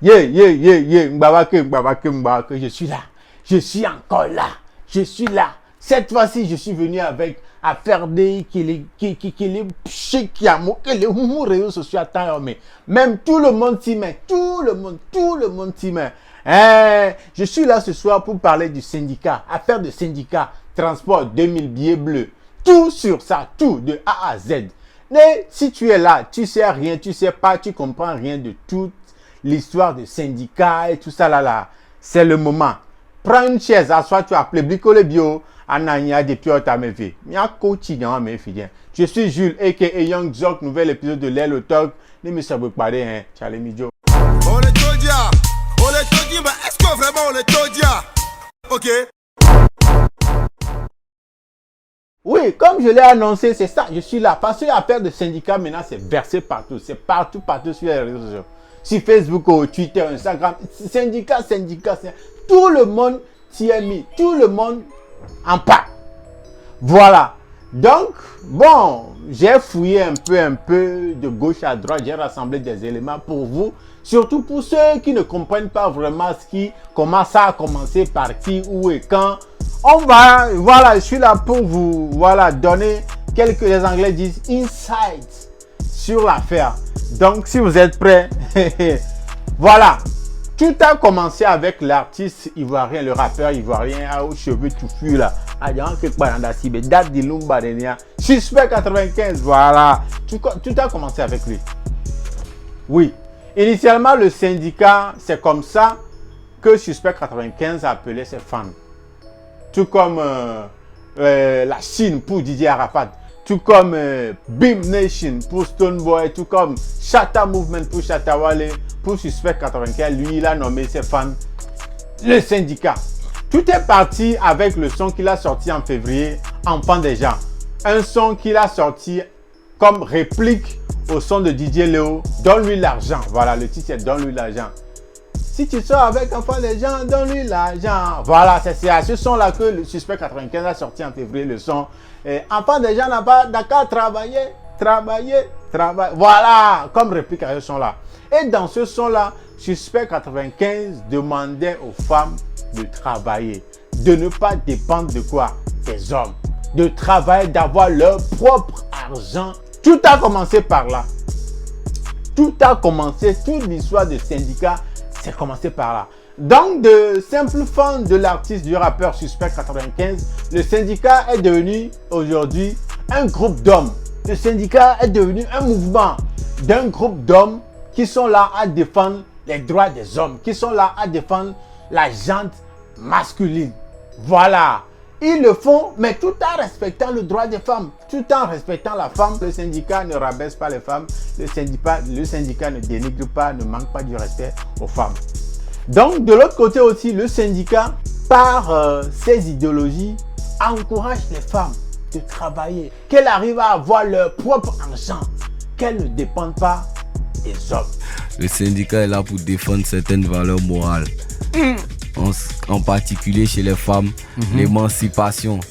Mbawake, je suis là. Je suis encore là. Je suis là. Cette fois-ci, je suis venu avec à faire des qui réseaux sociaux attend, mais même tout le monde s'y met. Tout le monde s'y met. Je suis là ce soir pour parler du syndicat, affaire de syndicat, transport 2000 billets bleus. Tout sur ça, tout de A à Z. Mais si tu es là, tu sais rien, tu sais pas, tu comprends rien de toute l'histoire de syndicat et tout ça là, c'est le moment. Prends une chaise, assois, tu as appelé Bricole Bio, Anania depuis Otamevi. Je suis Jules, a.k.a. Young Jock, nouvel épisode de l'aile au talk. Ne me savez pas, hein, Charlie Midjo. On les todia, mais est-ce que vraiment on les todia? Ok. Oui, comme je l'ai annoncé, c'est ça, je suis là. Parce que l'affaire de syndicat, maintenant, c'est versé partout. C'est partout sur les réseaux sociaux. Sur Facebook, Twitter, Instagram. Syndicat. Tout le monde s'y est mis. Tout le monde en parle. Voilà. Donc, bon, j'ai fouillé un peu de gauche à droite. J'ai rassemblé des éléments pour vous. Surtout pour ceux qui ne comprennent pas vraiment comment ça a commencé, par qui, où et quand. Voilà, je suis là pour vous, donner les Anglais disent insights sur l'affaire. Donc, si vous êtes prêts, voilà. Tout a commencé avec l'artiste ivoirien, le rappeur ivoirien aux cheveux touffus là. Suspect 95, voilà. Tout a commencé avec lui. Oui. Initialement, le syndicat, c'est comme ça que Suspect 95 appelait ses fans. Tout comme la Chine pour Didier Arafat, tout comme Beam Nation pour Stoneboy, tout comme Shatta Movement pour Shatta Wale, pour Suspect 95, lui il a nommé ses fans le syndicat. Tout est parti avec le son qu'il a sorti en février, Enfant des gens. Un son qu'il a sorti comme réplique au son de DJ Léo, Donne-lui l'argent. Voilà, le titre c'est Donne-lui l'argent. Si tu sors avec Enfant des gens, donne-lui l'argent. Voilà, c'est à ce son-là que le Suspect 95 a sorti en février le son. Enfant des gens n'a pas qu'à travailler. Voilà, comme réplique à ce son-là. Et dans ce son-là, Suspect 95 demandait aux femmes de travailler. De ne pas dépendre de quoi? Des hommes. De travailler, d'avoir leur propre argent. Tout a commencé par là. Tout a commencé, toute l'histoire de syndicat. C'est commencé par là. Donc, de simples fans de l'artiste, du rappeur Suspect 95, le syndicat est devenu aujourd'hui un groupe d'hommes. Le syndicat est devenu un mouvement d'un groupe d'hommes qui sont là à défendre les droits des hommes, qui sont là à défendre la gente masculine. Voilà. Ils le font, mais tout en respectant le droit des femmes, tout en respectant la femme. Le syndicat ne rabaisse pas les femmes, le syndicat ne dénigre pas, ne manque pas du respect aux femmes. Donc, de l'autre côté aussi, le syndicat, par ses idéologies, encourage les femmes de travailler, qu'elles arrivent à avoir leur propre argent, qu'elles ne dépendent pas des hommes. Le syndicat est là pour défendre certaines valeurs morales. En particulier chez les femmes, l'émancipation,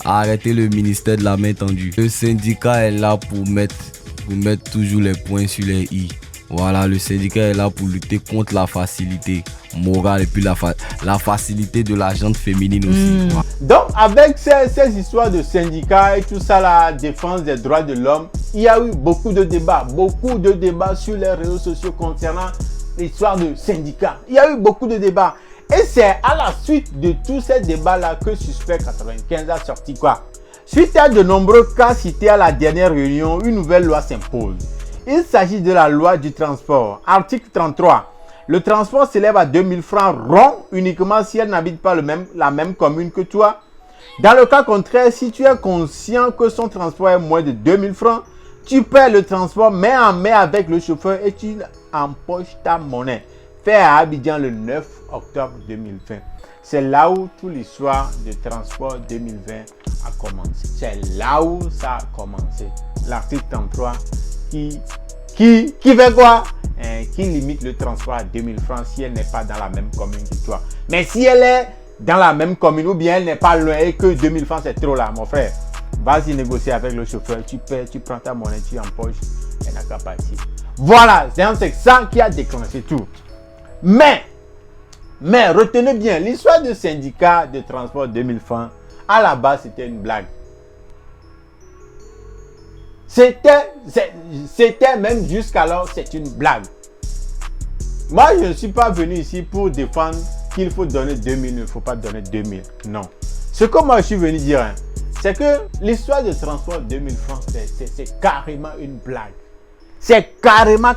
arrêter le ministère de la main tendue. Le syndicat est là pour mettre toujours les points sur les i. Voilà, le syndicat est là pour lutter contre la facilité morale et puis la facilité de la gente féminine aussi. Donc, avec ces histoires de syndicats et tout ça, la défense des droits de l'homme, il y a eu beaucoup de débats sur les réseaux sociaux concernant l'histoire de syndicats. Il y a eu beaucoup de débats. Et c'est à la suite de tous ces débats-là que Suspect 95 a sorti quoi? Suite à de nombreux cas cités à la dernière réunion, une nouvelle loi s'impose. Il s'agit de la loi du transport. Article 33. Le transport s'élève à 2000 francs rond uniquement si elle n'habite pas la même commune que toi. Dans le cas contraire, si tu es conscient que son transport est moins de 2000 francs, tu paies le transport main en main avec le chauffeur et tu empoches ta monnaie. Fait à Abidjan le 9 octobre 2020. C'est là où toute l'histoire de transport 2020 a commencé. C'est là où ça a commencé. L'article 33 qui fait quoi? Qui limite le transport à 2000 francs si elle n'est pas dans la même commune que toi. Mais si elle est dans la même commune ou bien elle n'est pas loin et que 2000 francs c'est trop là, mon frère, vas-y négocier avec le chauffeur, tu paies, tu prends ta monnaie, tu empoches, elle n'a qu'à partir. Voilà, c'est ça qui a déclenché tout. Mais, retenez bien, l'histoire du syndicat de transport 2000 francs, à la base, c'était une blague. C'était même jusqu'alors, c'est une blague. Moi, je ne suis pas venu ici pour défendre qu'il faut donner 2000, il ne faut pas donner 2000. Non. Ce que moi, je suis venu dire, hein, c'est que l'histoire de transport 2000 francs, c'est carrément une blague. C'est carrément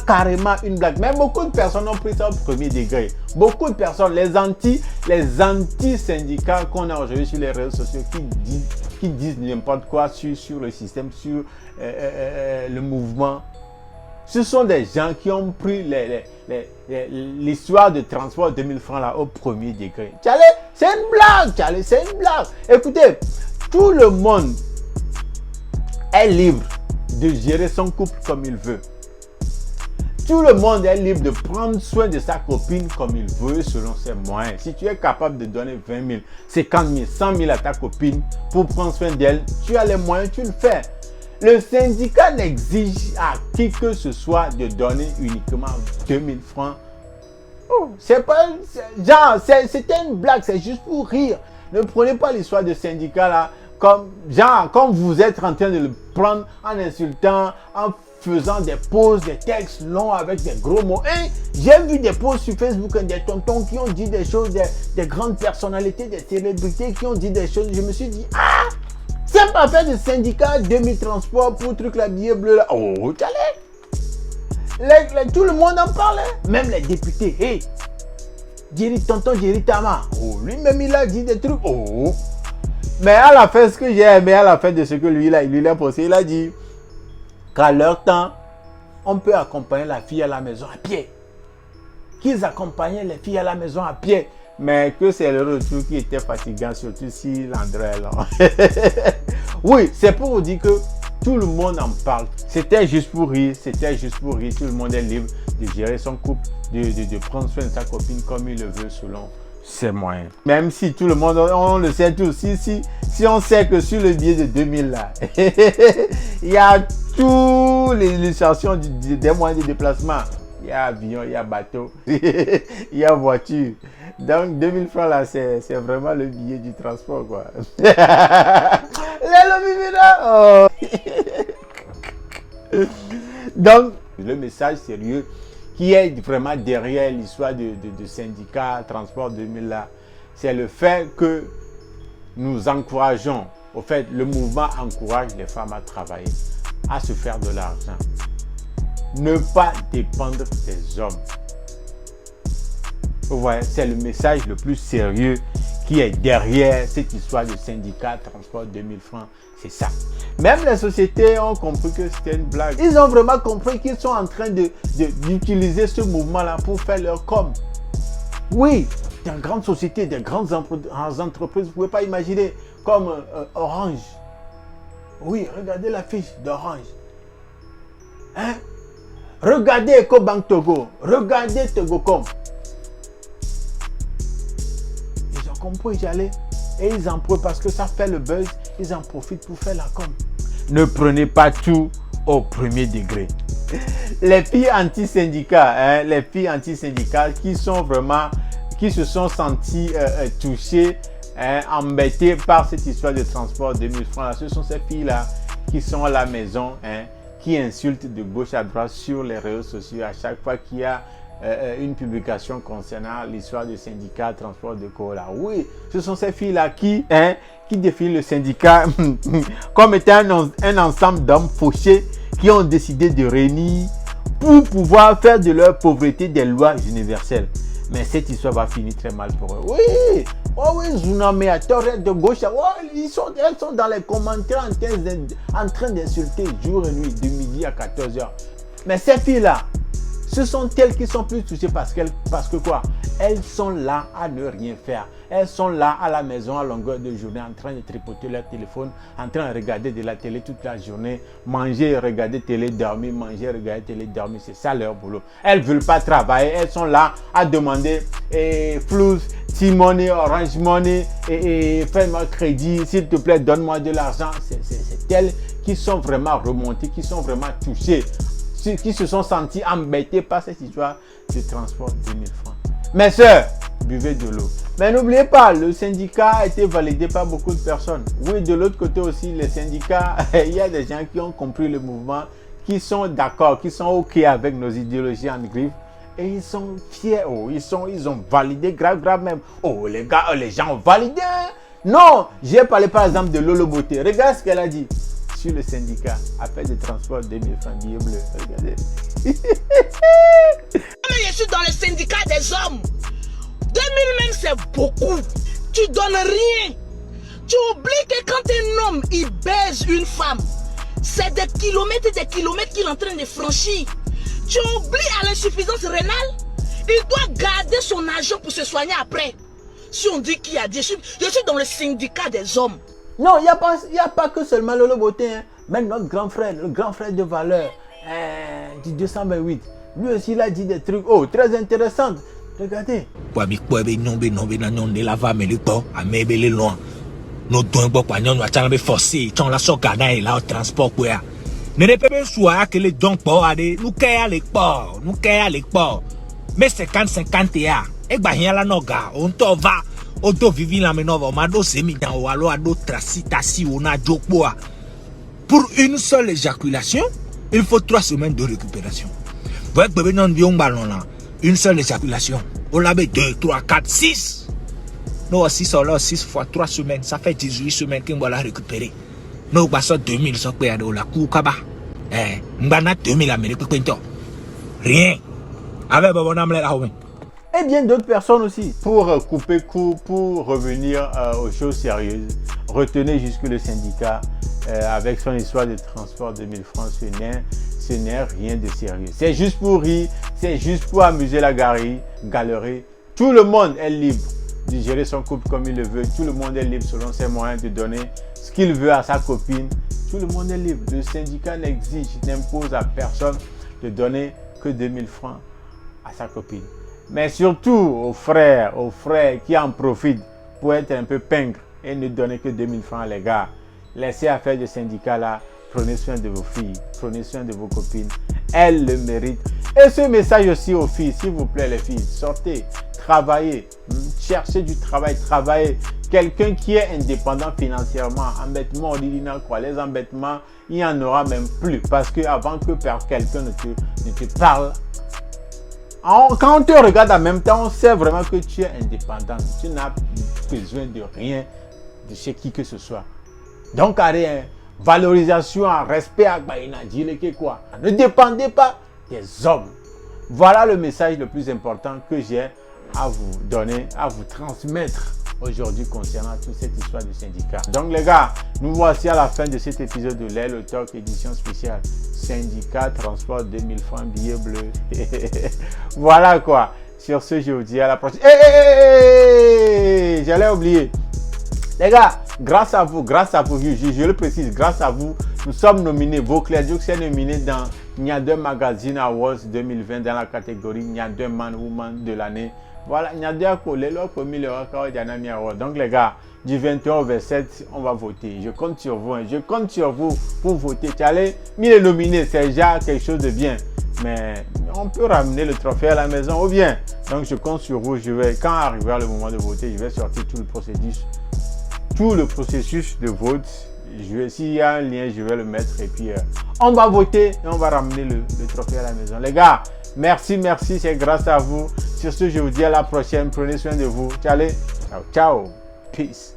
une blague. Mais beaucoup de personnes ont pris ça au premier degré. Beaucoup de personnes, les anti-syndicats qu'on a aujourd'hui sur les réseaux sociaux qui disent n'importe quoi sur le système, sur le mouvement. Ce sont des gens qui ont pris l'histoire de transport 2000 francs là au premier degré. C'est une blague, c'est une blague. Écoutez, tout le monde est libre de gérer son couple comme il veut. Tout le monde est libre de prendre soin de sa copine comme il veut selon ses moyens. Si tu es capable de donner 20 000, 50 000, 100 000 à ta copine pour prendre soin d'elle, tu as les moyens, tu le fais. Le syndicat n'exige à qui que ce soit de donner uniquement 2000 francs. Oh, c'est pas genre, c'était une blague, c'est juste pour rire. Ne prenez pas l'histoire de syndicat là comme vous êtes en train de le prendre en insultant, en faisant des pauses, des textes longs avec des gros mots. Et j'ai vu des posts sur Facebook, des tontons qui ont dit des choses, des grandes personnalités, des célébrités qui ont dit des choses. Je me suis dit, ah, c'est pas fait de syndicat 2000 transports pour truc la billet bleu là. Oh, tout le monde en parlait, même les députés. Hey, tonton Jerry Tama, oh, lui-même il a dit des trucs. Oh. Mais à la fin, ce que j'ai aimé à la fin de ce que lui a posé, il a dit qu'à leur temps, on peut accompagner la fille à la maison à pied. Qu'ils accompagnaient les filles à la maison à pied. Mais que c'est le retour qui était fatigant, surtout si l'André est là. Oui, c'est pour vous dire que tout le monde en parle. C'était juste pour rire, Tout le monde est libre de gérer son couple, de prendre soin de sa copine comme il le veut selon ses moyens. Même si tout le monde, on le sait tous, si on sait que sur le billet de 2000 là, il y a toutes les illustrations des moyens de déplacement. Il y a avion, il y a bateau, il y a voiture. Donc 2000 francs là, c'est vraiment le billet du transport quoi. Oh. Donc le message sérieux qui est vraiment derrière l'histoire de syndicat transport 2000 là, c'est le fait que nous encourageons, au fait le mouvement encourage les femmes à travailler, à se faire de l'argent. Ne pas dépendre des hommes. Vous voyez, c'est le message le plus sérieux qui est derrière cette histoire de syndicat transport 2000 francs. C'est ça. Même les sociétés ont compris que c'était une blague. Ils ont vraiment compris qu'ils sont en train d'utiliser ce mouvement-là pour faire leur com. Oui, des grandes sociétés, des grandes entreprises, vous ne pouvez pas imaginer, comme Orange. Oui, regardez la fiche d'Orange. Hein? Regardez EcoBank Togo. Regardez Togocom. Ils ont compris, j'allais. Et ils en profitent parce que ça fait le buzz. Ils en profitent pour faire la com. Ne prenez pas tout au premier degré. Les filles anti-syndicats, qui se sont senties touchées, embêtées par cette histoire de transport de 2000 francs. Ce sont ces filles-là qui sont à la maison, qui insultent de gauche à droite sur les réseaux sociaux à chaque fois qu'il y a une publication concernant l'histoire du syndicat transport de Kola. Oui, ce sont ces filles-là qui définissent le syndicat comme étant un ensemble d'hommes fauchés qui ont décidé de réunir pour pouvoir faire de leur pauvreté des lois universelles. Mais cette histoire va finir très mal pour eux. Oui, oh oui, Zuname à tort de gauche. Oh, elles sont dans les commentaires en train d'insulter jour et nuit, de midi à 14h. Mais ces filles-là, ce sont elles qui sont plus touchées parce que quoi? Elles sont là à ne rien faire. Elles sont là à la maison à longueur de journée en train de tripoter leur téléphone, en train de regarder de la télé toute la journée, manger, regarder télé, dormir, manger, regarder télé, dormir. C'est ça leur boulot. Elles ne veulent pas travailler. Elles sont là à demander Flux, T-Money, Orange Money, fais-moi crédit, s'il te plaît, donne-moi de l'argent. C'est elles qui sont vraiment remontées, qui sont vraiment touchées, qui se sont sentis embêtés par cette histoire de transport 2000 francs. Mes soeurs, buvez de l'eau. Mais n'oubliez pas, le syndicat a été validé par beaucoup de personnes. Oui, de l'autre côté aussi, les syndicats, il y a des gens qui ont compris le mouvement, qui sont d'accord, qui sont OK avec nos idéologies en griffe. Et ils sont fiers. Oh, ils ont validé grave même. Oh, les gars, les gens ont validé. Hein? Non, j'ai parlé par exemple de Lolo Beauté. Regarde ce qu'elle a dit sur le syndicat. Affaire de transport 2000 francs billets bleus. Regardez. Je suis dans le syndicat des hommes. 2000 même c'est beaucoup. Tu donnes rien. Tu oublies que quand un homme il baise une femme, c'est des kilomètres et des kilomètres qu'il est en train de franchir. Tu oublies à l'insuffisance rénale. Il doit garder son argent pour se soigner après. Si on dit qu'il y a dit, je suis dans le syndicat des hommes. Non, il n'y a pas que seulement Lolo Beauté. Hein. Même notre grand frère, le grand frère de valeur du 228. Lui aussi, il a dit des trucs très intéressants. Regardez. Mais 50-50 Odo vivi la menova mado semi dans walo ado trasi tasi ona jokboa. Pour une seule éjaculation, il faut 3 semaines de récupération. Vous bébé non bion ballon là, une seule éjaculation. On l'a 2, 3, 4, 6. Non 6 alors 6 fois 3 semaines, ça fait 18 semaines qu'on va la récupérer. Non bah ça 2000 ça peut aller la coup kaba. Mbana 2000 Amérique pento. Rien. Avec bon âme là ouais. Et bien d'autres personnes aussi. Pour couper court, pour revenir aux choses sérieuses, retenez jusque le syndicat avec son histoire de transport de 1000 francs, ce n'est rien de sérieux. C'est juste pour rire, c'est juste pour amuser la galerie. Tout le monde est libre de gérer son couple comme il le veut. Tout le monde est libre selon ses moyens de donner ce qu'il veut à sa copine. Tout le monde est libre. Le syndicat n'exige, n'impose à personne de donner que 2000 francs à sa copine. Mais surtout aux frères qui en profitent pour être un peu pingres et ne donner que 2000 francs les gars. Laissez affaire de syndicat là, prenez soin de vos filles, prenez soin de vos copines, elles le méritent. Et ce message aussi aux filles, s'il vous plaît les filles, sortez, travaillez, cherchez du travail, travaillez. Quelqu'un qui est indépendant financièrement, embêtement, on dit quoi, les embêtements, il n'y en aura même plus parce que avant que quelqu'un ne te parle, quand on te regarde en même temps, on sait vraiment que tu es indépendant. Tu n'as besoin de rien de chez qui que ce soit. Donc, rien, valorisation, respect à quoi. Ne dépendez pas des hommes. Voilà le message le plus important que j'ai à vous donner, à vous transmettre aujourd'hui concernant toute cette histoire du syndicat. Donc les gars, nous voici à la fin de cet épisode de Lelo Talk édition spéciale syndicat transport 2000 francs billets bleus. Voilà quoi. Sur ce, je vous dis à la prochaine. J'allais oublier. Les gars, grâce à vous, je le précise, grâce à vous, nous sommes nominés. Vauclair Dioux est nominé dans Niadeur Magazine Awards 2020 dans la catégorie Niadeur Man Woman de l'année. Voilà, Niadeur Kolelo Komi le Wakao Djanami Award. Donc les gars, du 21 au 27, on va voter. Je compte sur vous, je compte sur vous pour voter. Allez, mis nominé, c'est déjà quelque chose de bien. Mais on peut ramener le trophée à la maison ou bien. Donc je compte sur vous. Quand arrivera le moment de voter, je vais sortir tout le processus de vote. S'il y a un lien, je vais le mettre et puis on va voter et on va ramener le trophée à la maison. Les gars, merci, c'est grâce à vous. Sur ce, je vous dis à la prochaine. Prenez soin de vous. Allez, ciao, peace.